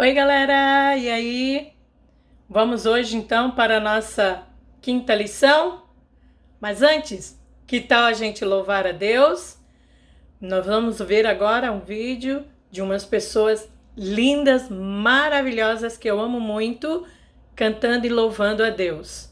Oi, galera! E aí? Vamos hoje então para a nossa quinta lição? Mas antes, que tal a gente louvar a Deus? Nós vamos ver agora um vídeo de umas pessoas lindas, maravilhosas que eu amo muito, cantando e louvando a Deus.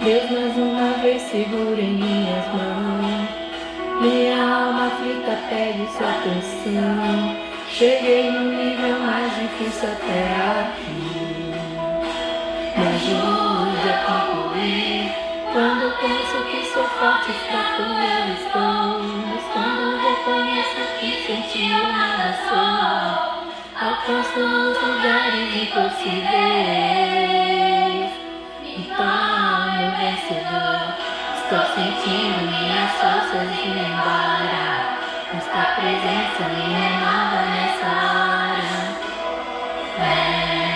Deus, mais uma vez segura em minhas mãos. Minha alma aflita pede sua atenção. Cheguei no nível mais difícil até aqui. Me ajude a concluir. Quando penso que sou forte, fraco eu estou. Mas quando reconheço que senti eu nada sou, alcanço os lugares impossíveis. Vencedor, estou sentindo minhas forças indo embora. Esta presença me renova nessa hora. Vem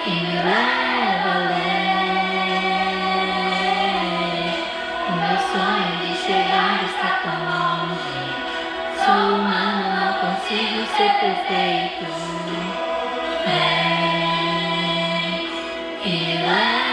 e me leva além. O meu sonho de chegar está tão longe. Sou humano, não consigo ser perfeito. Vem e me leva.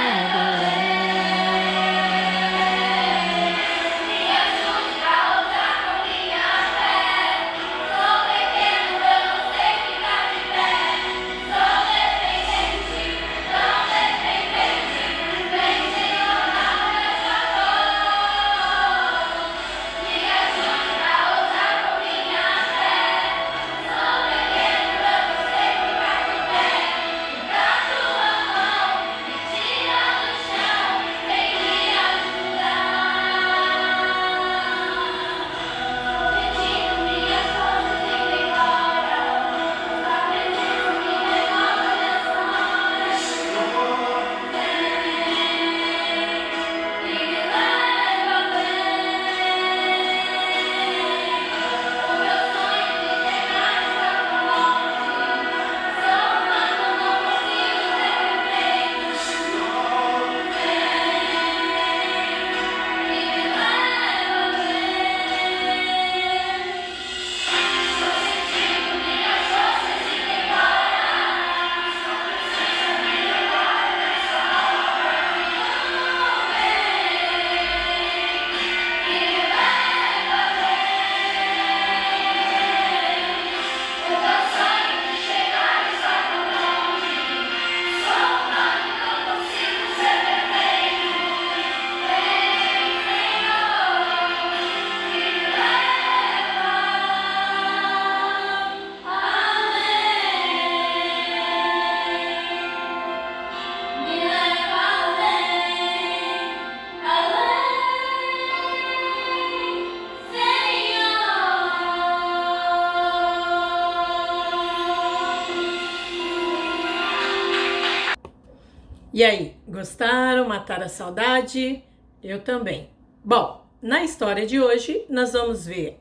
E aí, gostaram? Mataram a saudade? Eu também. Bom, na história de hoje, nós vamos ver.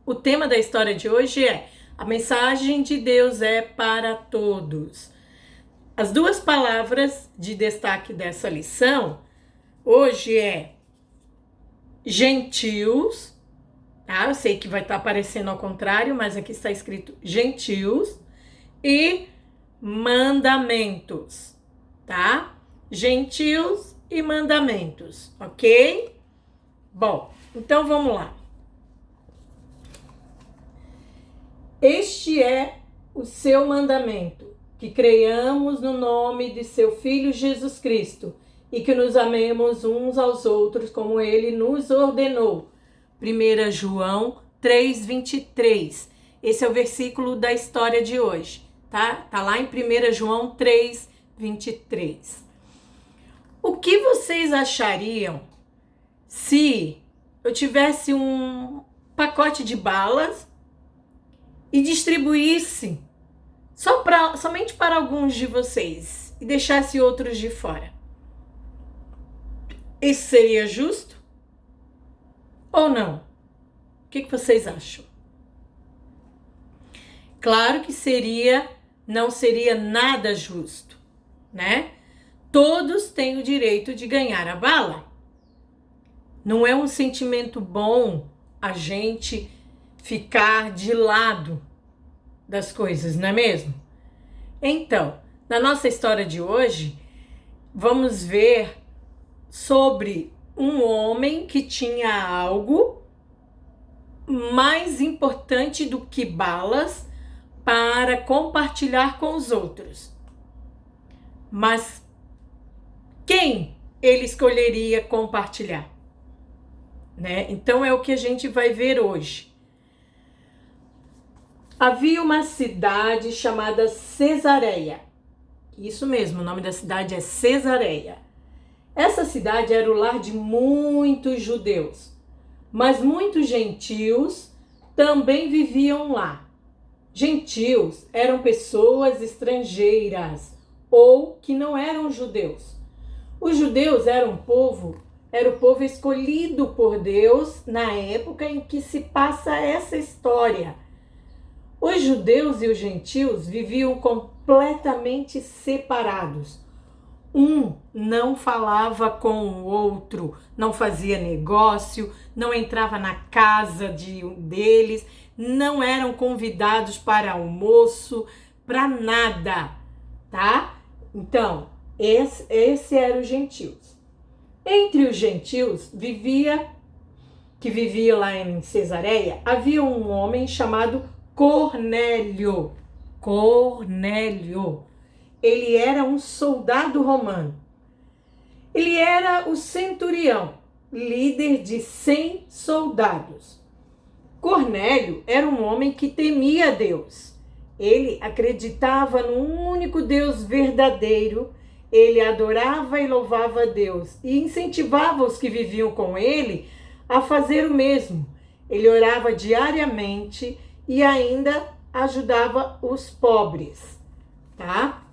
O tema da história de hoje é: a mensagem de Deus é para todos. As duas palavras de destaque dessa lição hoje é gentios, tá? Eu sei que vai estar aparecendo ao contrário, mas aqui está escrito gentios, e mandamentos, tá? Gentios e mandamentos, ok? Bom, então vamos lá. Este é o seu mandamento, que creiamos no nome de seu Filho Jesus Cristo e que nos amemos uns aos outros como ele nos ordenou. 1 João 3:23. Esse é o versículo da história de hoje, tá? Tá lá em 1 João 3:23. O que vocês achariam se eu tivesse um pacote de balas e distribuísse somente para alguns de vocês e deixasse outros de fora? Isso seria justo? Ou não? O que vocês acham? Claro que não seria nada justo, né? Todos têm o direito de ganhar a bala. Não é um sentimento bom a gente ficar de lado das coisas, não é mesmo? Então, na nossa história de hoje, vamos ver sobre um homem que tinha algo mais importante do que balas para compartilhar com os outros. Mas quem ele escolheria compartilhar? Né? Então é o que a gente vai ver hoje. Havia uma cidade chamada Cesareia. Isso mesmo, o nome da cidade é Cesareia. Essa cidade era o lar de muitos judeus, mas muitos gentios também viviam lá. Gentios eram pessoas estrangeiras ou que não eram judeus. Os judeus era o povo escolhido por Deus na época em que se passa essa história. Os judeus e os gentios viviam completamente separados. Um não falava com o outro, não fazia negócio, não entrava na casa deles, não eram convidados para almoço, para nada, tá? Então, esse eram os gentios. Entre os gentios que vivia lá em Cesareia, havia um homem chamado Cornélio. Cornélio. Ele era um soldado romano. Ele era o centurião, líder de 100 soldados. Cornélio era um homem que temia Deus. Ele acreditava num único Deus verdadeiro. Ele adorava e louvava a Deus e incentivava os que viviam com ele a fazer o mesmo. Ele orava diariamente e ainda ajudava os pobres, tá?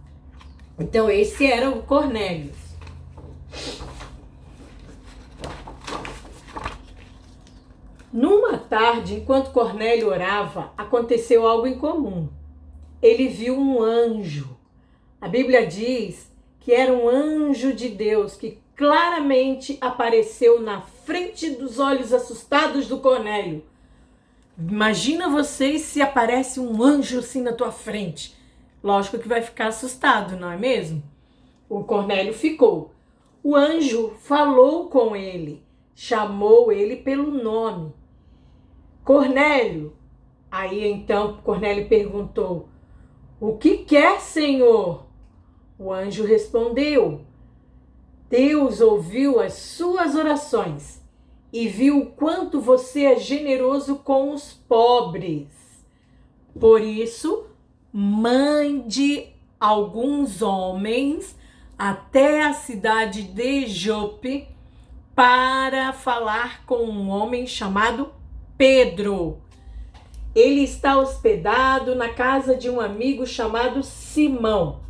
Então esse era o Cornélio. Numa tarde, enquanto Cornélio orava, aconteceu algo incomum. Ele viu um anjo. A Bíblia diz que era um anjo de Deus que claramente apareceu na frente dos olhos assustados do Cornélio. Imagina vocês se aparece um anjo assim na tua frente. Lógico que vai ficar assustado, não é mesmo? O Cornélio ficou. O anjo falou com ele, chamou ele pelo nome. Cornélio. Aí então Cornélio perguntou: "O que quer, Senhor?" O anjo respondeu: "Deus ouviu as suas orações e viu o quanto você é generoso com os pobres. Por isso, mande alguns homens até a cidade de Jope para falar com um homem chamado Pedro. Ele está hospedado na casa de um amigo chamado Simão.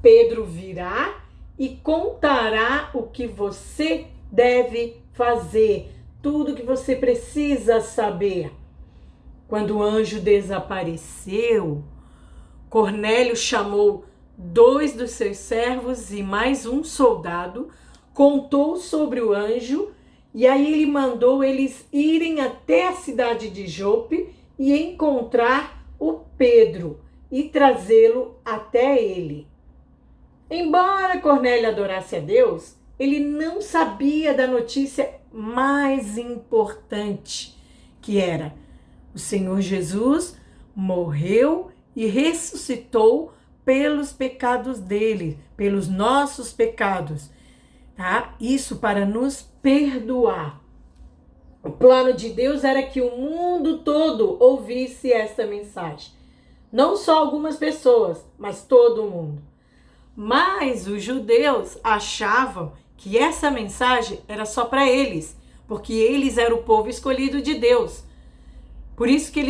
Pedro virá e contará o que você deve fazer. tudo que você precisa saber. Quando o anjo desapareceu, Cornélio chamou 2 dos seus servos e mais um soldado, contou sobre o anjo, e aí ele mandou eles irem até a cidade de Jope e encontrar o Pedro e trazê-lo até ele. Embora Cornélio adorasse a Deus, ele não sabia da notícia mais importante, que era: o Senhor Jesus morreu e ressuscitou pelos pecados dele, pelos nossos pecados, tá? Isso para nos perdoar. O plano de Deus era que o mundo todo ouvisse esta mensagem. Não só algumas pessoas, mas todo mundo. Mas os judeus achavam que essa mensagem era só para eles, porque eles eram o povo escolhido de Deus. Por isso que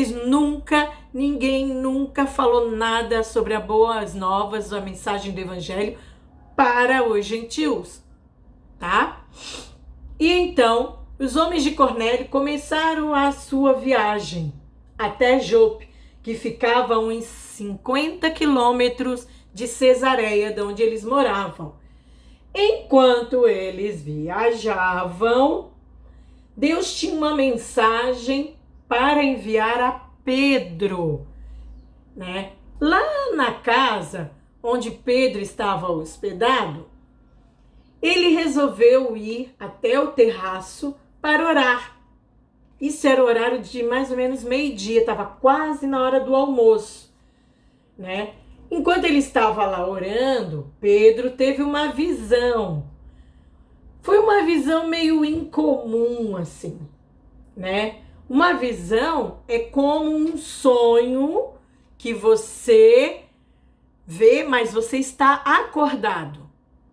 ninguém nunca falou nada sobre as boas novas, a mensagem do evangelho para os gentios, tá? E então, os homens de Cornélio começaram a sua viagem até Jope, que ficava a uns 50 quilômetros de Cesareia, de onde eles moravam. Enquanto eles viajavam, Deus tinha uma mensagem para enviar a Pedro, né? Lá na casa onde Pedro estava hospedado, ele resolveu ir até o terraço para orar. Isso era o horário de mais ou menos meio-dia, estava quase na hora do almoço, né? Enquanto ele estava lá orando, Pedro teve uma visão. Foi uma visão meio incomum, assim, né? Uma visão é como um sonho que você vê, mas você está acordado,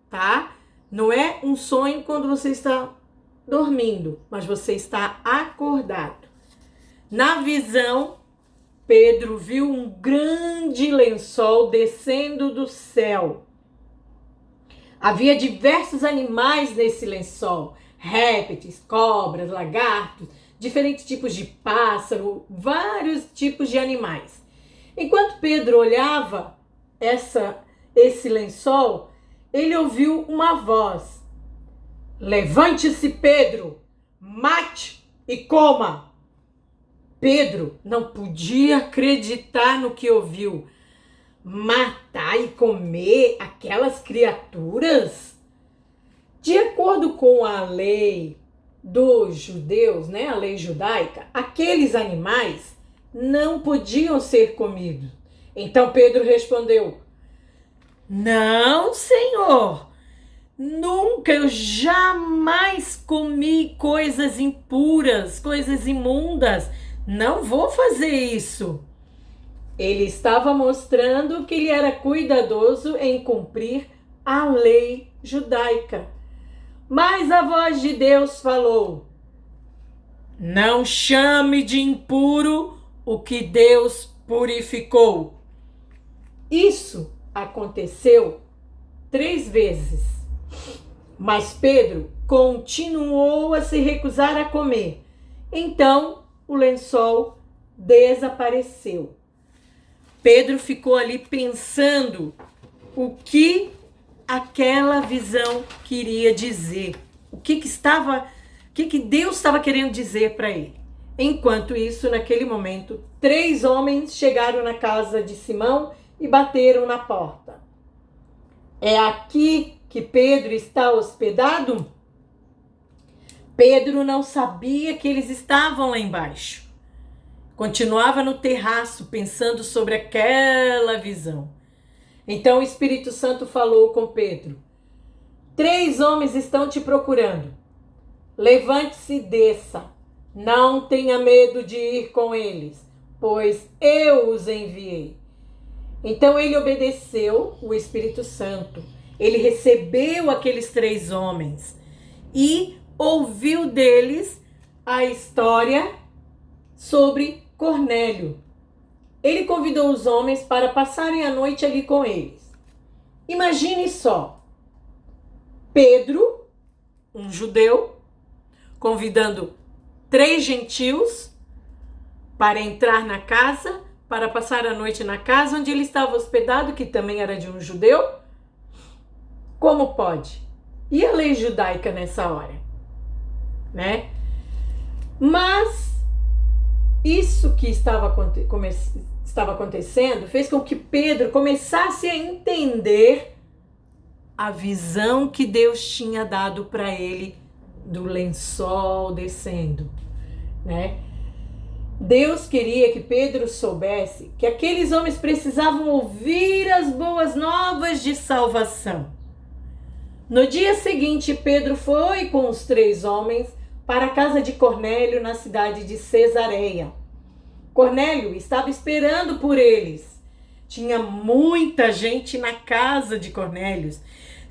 tá? Não é um sonho quando você está dormindo, mas você está acordado. Na visão, Pedro viu um grande lençol descendo do céu. Havia diversos animais nesse lençol: répteis, cobras, lagartos, diferentes tipos de pássaro, vários tipos de animais. Enquanto Pedro olhava esse lençol, ele ouviu uma voz: levante-se, Pedro, mate e coma. Pedro não podia acreditar no que ouviu. Matar e comer aquelas criaturas? De acordo com a lei dos judeus, né, a lei judaica, aqueles animais não podiam ser comidos. Então Pedro respondeu: não, Senhor, nunca, eu jamais comi coisas impuras, coisas imundas, não vou fazer isso. Ele estava mostrando que ele era cuidadoso em cumprir a lei judaica. Mas a voz de Deus falou: não chame de impuro o que Deus purificou. Isso aconteceu 3 vezes. Mas Pedro continuou a se recusar a comer. Então o lençol desapareceu. Pedro ficou ali pensando o que aquela visão queria dizer, o que Deus estava querendo dizer para ele. Enquanto isso, naquele momento, 3 homens chegaram na casa de Simão e bateram na porta. É aqui que Pedro está hospedado? Pedro não sabia que eles estavam lá embaixo. Continuava no terraço pensando sobre aquela visão. Então o Espírito Santo falou com Pedro: 3 homens estão te procurando. Levante-se e desça. Não tenha medo de ir com eles, pois eu os enviei. Então ele obedeceu o Espírito Santo. Ele recebeu aqueles 3 homens e ouviu deles a história sobre Cornélio. Ele convidou os homens para passarem a noite ali com eles. Imagine só, Pedro, um judeu, convidando 3 gentios para entrar na casa, para passar a noite na casa onde ele estava hospedado, que também era de um judeu? Como pode? E a lei judaica nessa hora? Né? Mas isso que estava acontecendo fez com que Pedro começasse a entender a visão que Deus tinha dado para ele do lençol descendo, né? Deus queria que Pedro soubesse que aqueles homens precisavam ouvir as boas novas de salvação. No dia seguinte, Pedro foi com os 3 homens para a casa de Cornélio na cidade de Cesareia. Cornélio estava esperando por eles. Tinha muita gente na casa de Cornélio.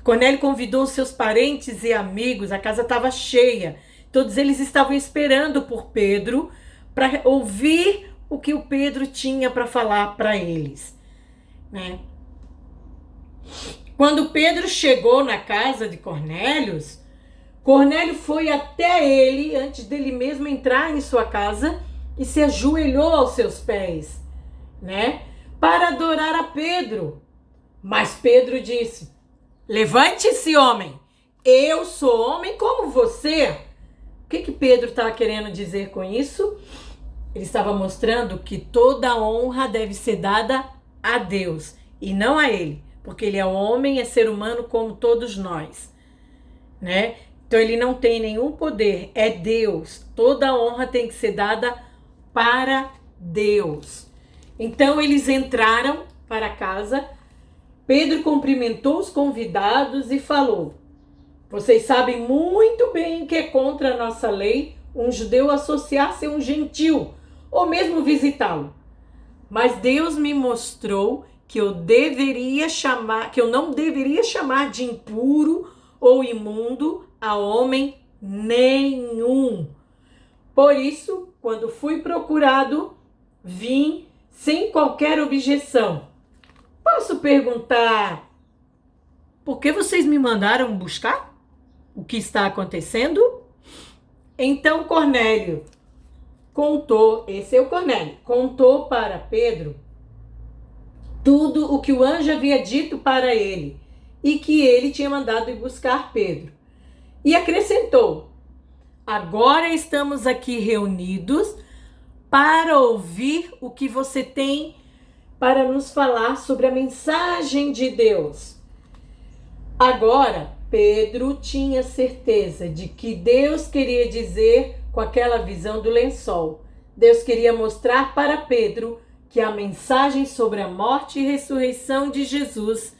Cornélio convidou seus parentes e amigos, a casa estava cheia. Todos eles estavam esperando por Pedro para ouvir o que o Pedro tinha para falar para eles, né? Quando Pedro chegou na casa de Cornélio, Cornélio foi até ele, antes dele mesmo entrar em sua casa, e se ajoelhou aos seus pés, né? Para adorar a Pedro. Mas Pedro disse: levante-se, homem, eu sou homem como você. O que Pedro estava querendo dizer com isso? Ele estava mostrando que toda honra deve ser dada a Deus e não a ele, porque ele é homem, é ser humano como todos nós, né? Então ele não tem nenhum poder, é Deus. Toda honra tem que ser dada para Deus. Então eles entraram para casa. Pedro cumprimentou os convidados e falou: vocês sabem muito bem que é contra a nossa lei um judeu associar-se a um gentil ou mesmo visitá-lo. Mas Deus me mostrou que eu não deveria chamar de impuro ou imundo a homem nenhum. Por isso, quando fui procurado, vim sem qualquer objeção. Posso perguntar, por que vocês me mandaram buscar? O que está acontecendo? Então Cornélio contou, esse é o Cornélio, contou para Pedro tudo o que o anjo havia dito para ele e que ele tinha mandado ir buscar Pedro. E acrescentou: agora estamos aqui reunidos para ouvir o que você tem para nos falar sobre a mensagem de Deus. Agora, Pedro tinha certeza de que Deus queria dizer com aquela visão do lençol. Deus queria mostrar para Pedro que a mensagem sobre a morte e ressurreição de Jesus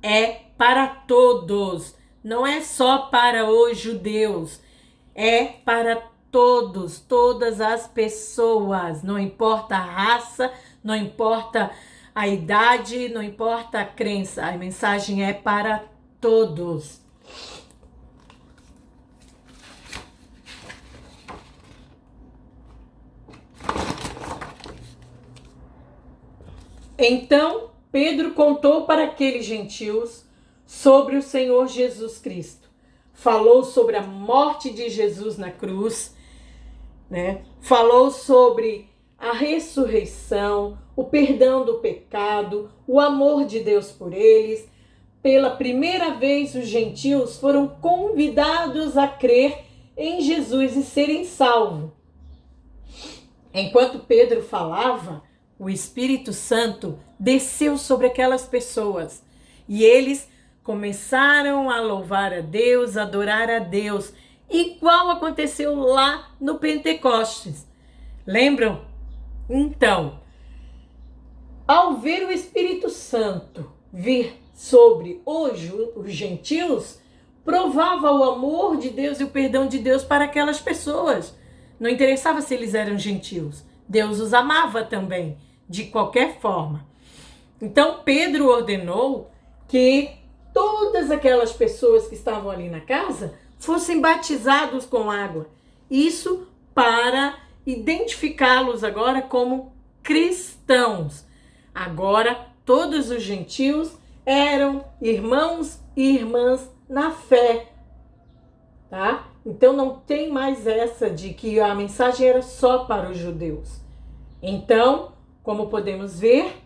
é para todos. Não é só para os judeus, é para todos, todas as pessoas. Não importa a raça, não importa a idade, não importa a crença. A mensagem é para todos. Então, Pedro contou para aqueles gentios sobre o Senhor Jesus Cristo. Falou sobre a morte de Jesus na cruz, né? Falou sobre a ressurreição, o perdão do pecado, o amor de Deus por eles. Pela primeira vez, os gentios foram convidados a crer em Jesus e serem salvos. Enquanto Pedro falava, o Espírito Santo desceu sobre aquelas pessoas e eles começaram a louvar a Deus, a adorar a Deus, igual aconteceu lá no Pentecostes. Lembram? Então, ao ver o Espírito Santo vir sobre os gentios, provava o amor de Deus e o perdão de Deus para aquelas pessoas. Não interessava se eles eram gentios. Deus os amava também, de qualquer forma. Então Pedro ordenou que todas aquelas pessoas que estavam ali na casa fossem batizados com água. Isso para identificá-los agora como cristãos. Agora todos os gentios eram irmãos e irmãs na fé, tá? Então não tem mais essa de que a mensagem era só para os judeus. Então, como podemos ver,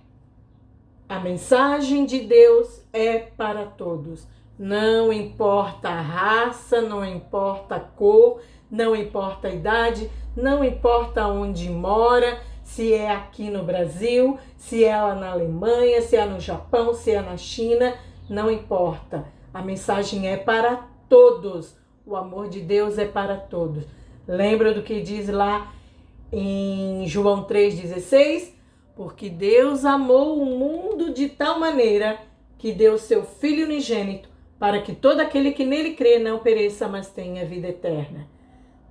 a mensagem de Deus é para todos. Não importa a raça, não importa a cor, não importa a idade, não importa onde mora, se é aqui no Brasil, se é lá na Alemanha, se é no Japão, se é na China, não importa. A mensagem é para todos. O amor de Deus é para todos. Lembra do que diz lá em João 3,16? Porque Deus amou o mundo de tal maneira que deu seu Filho unigênito para que todo aquele que nele crê não pereça, mas tenha vida eterna.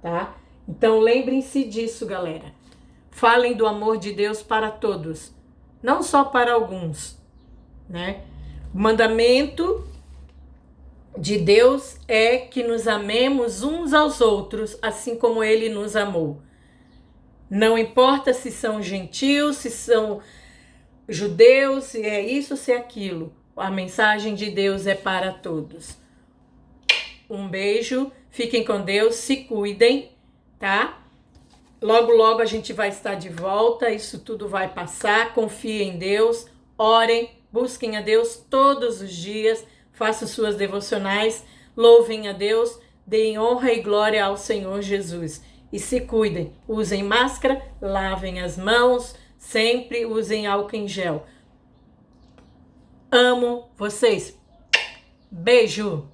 Tá? Então lembrem-se disso, galera. Falem do amor de Deus para todos, não só para alguns, né? O mandamento de Deus é que nos amemos uns aos outros, assim como Ele nos amou. Não importa se são gentios, se são judeus, se é isso, se é aquilo. A mensagem de Deus é para todos. Um beijo, fiquem com Deus, se cuidem, tá? Logo, logo a gente vai estar de volta, isso tudo vai passar. Confiem em Deus, orem, busquem a Deus todos os dias, façam suas devocionais, louvem a Deus, deem honra e glória ao Senhor Jesus. E se cuidem, usem máscara, lavem as mãos, sempre usem álcool em gel. Amo vocês. Beijo!